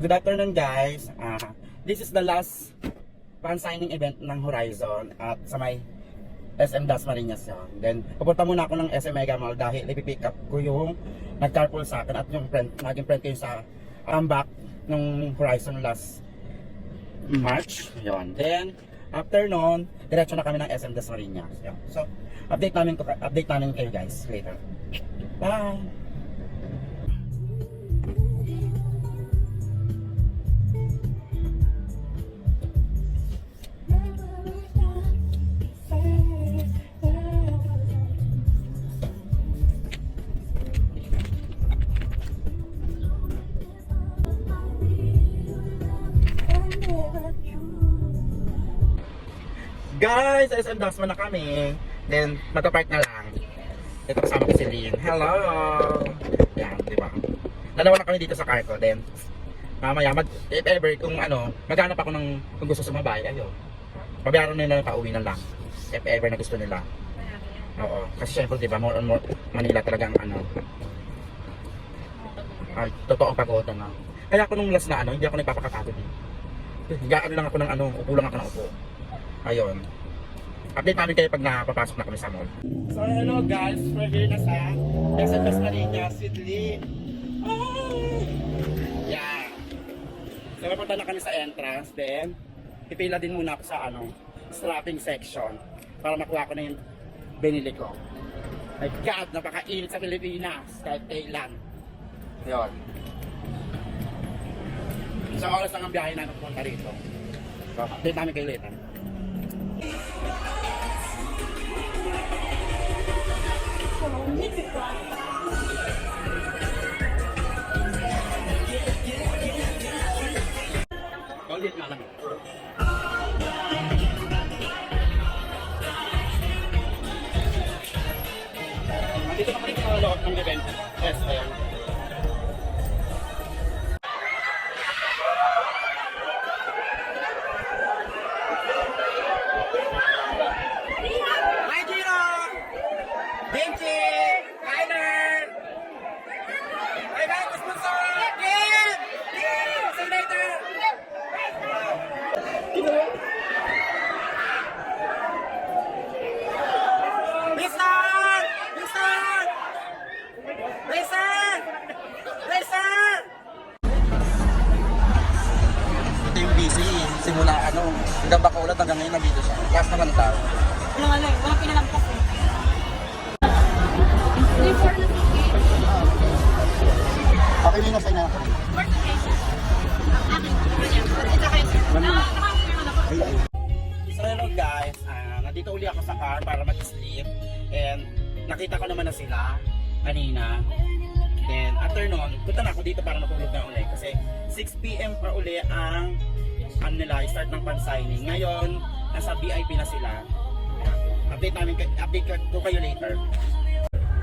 Good afternoon guys. This is the last fan signing event ng Horizon at sa may SM Dasmariñas yun. Then pupunta muna ako ng SM Mega Mall dahil ipipick up ko yung nag-carpool sa akin at yung naging friend ko yung sa back ng Horizon last March. Yun. Then after nun, diretso na kami ng SM Dasmariñas. Yun. So update namin kayo guys later. Bye! Guys, SM Dasma na kami. Then, magka-park na lang. Ito kasama ko si Lynn. Hello! Yan, di ba? Dalawa na kami dito sa car ko. Then, mamaya, if ever, kung maghanap ako ng kung gusto sumabay, ayun. Pabayaran nila pauwi na lang. If ever na gusto nila. Oo. Kasi syempre, di ba, more on more, Manila talagang ay, totoo pagoda na. Kaya ako nung last na hindi ako nagpapakapagod eh. Higaan lang ako ng upo lang ako ng upo. Ayun. Update namin kayo pag napapasok na kami sa mall. So hello guys, we're here na sa SM Dasmariñas with Lynn. Yeah. So napunta na kami sa entrance, then pipila din muna ako sa strapping section para makuha ko na yung binili ko. My God, napakainit sa Pilipinas kahit kailan. Ayun. Isang oras lang ang biyahe namin pupunta rito. So update namin kayo later. Ulit nga lang. Dito na kami sa loob ng event. SM. Simula hanggang Bacolod hanggang ngayon nandito siya. Last naman tao. Wala pinalampas eh. Okay, may nasa na ako. So hello guys, nandito uli ako sa car para mag-sleep. And nakita ko naman na sila kanina. Then after nun, punta na ako dito para matulog na ulit. Kasi 6 PM pa uli ang start ng pan-signing. Ngayon, nasa VIP na sila. Update ko kayo later.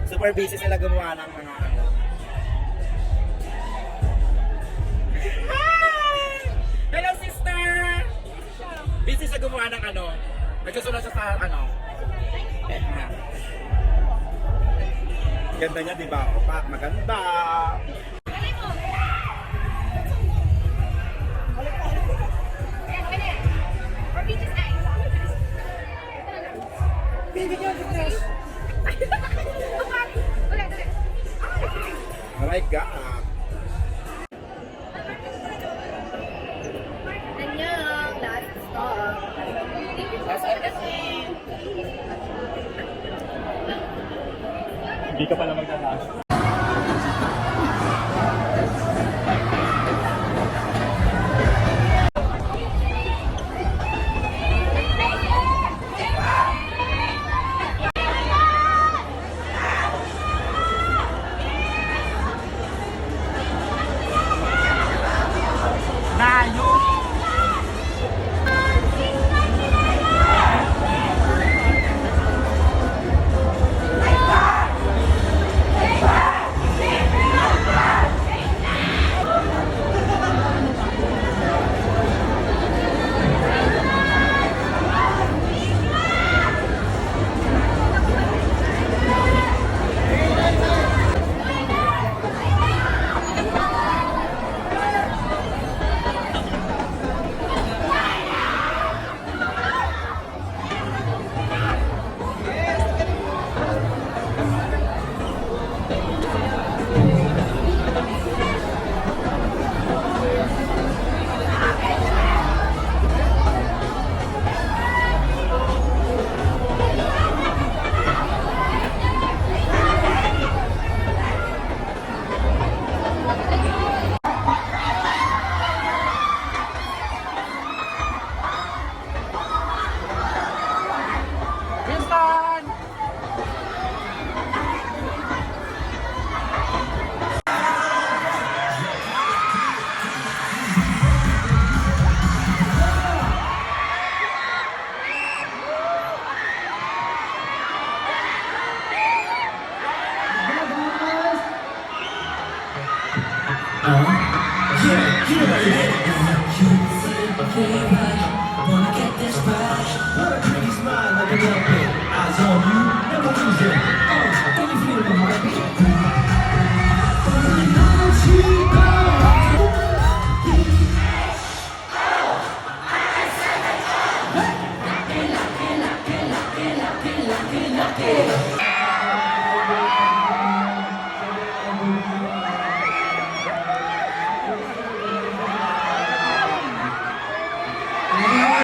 Super busy sila gumawa ng mga Hi! Hello sister! Busy sa gumawa ng nagsusunod siya sa Ganda niya, di ba? Opa, maganda! Oh my God! Annyeong, last stop. Hindi ka pala magdadasal.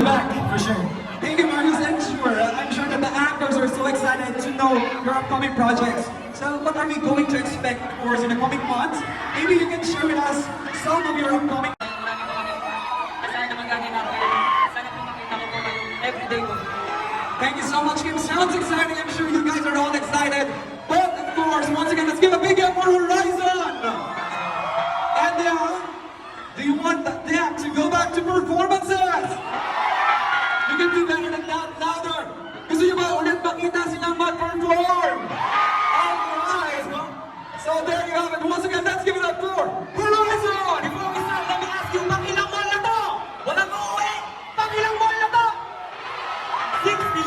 Back, for sure. Thank you, Marius, and sure, I'm sure that the actors are so excited to know your upcoming projects. So what are we going to expect, of course, in the coming months? Maybe you can share with us some of your upcoming... Thank you so much, Kim. Sounds exciting. I'm sure you guys are all excited. But, of course, once again, let's give a big hand for Horizon! And do you want them to go back to performances? You can do better than that, louder! Gusto nyo ba ulit makita silang mag-perform? Alright! So there you have it. Once again, let's give it up for Horizon! Before we start, let me ask you, pakilang mall na to? Walang uuwi! Pakilang mall na to? 60!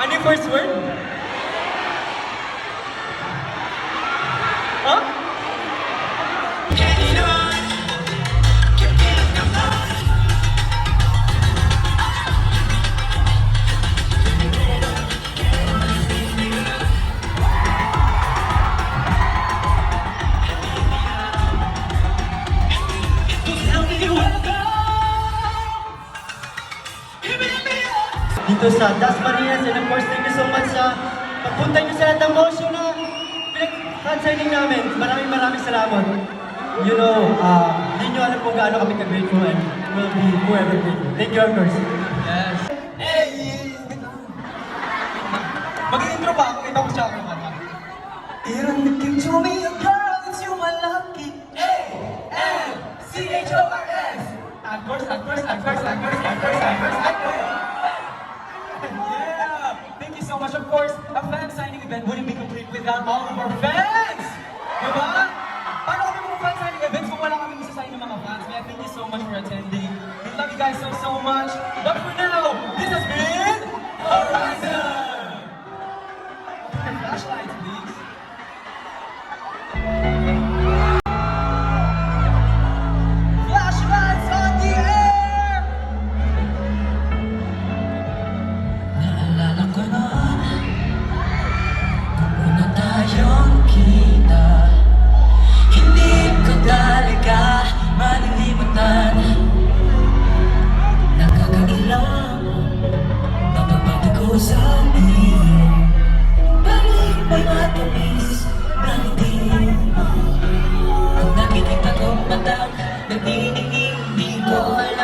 Ano yung first word? Huh? Dito sa Dasmariñas, and of course, thank you so much sa pagpunta niyo sa lahat ng motion na pinag-hand-signing namin. Maraming salamat. You know, hindi niyo alam kung gaano kami ka-grateful and we'll be forever grateful. Thank you, of course. Yes. Hey! Mag-intro pa ako, ito ko siya ako naman. Iran looking to me, a girl, it's you, my lucky. A-M-C-H-O-R-S. Of course. Yeah! Thank you so much. Of course, a fan signing event wouldn't be complete without all of our fans! Diba? Paano kami mga fan signing events kung wala kami masasign ng mga fans? Kaya thank you so much for attending. We love you guys so much. But for now, this has been Horizon! Flashlights, please. Flashlights on the air! Naalala ko noon, nung una tayong kita, hindi ko talaga malilimutan. Nakakailang napapati ko sa iyo, balik may matamis na ngiti mo. Nung nakikita kong matang nagdidinig, di ko alam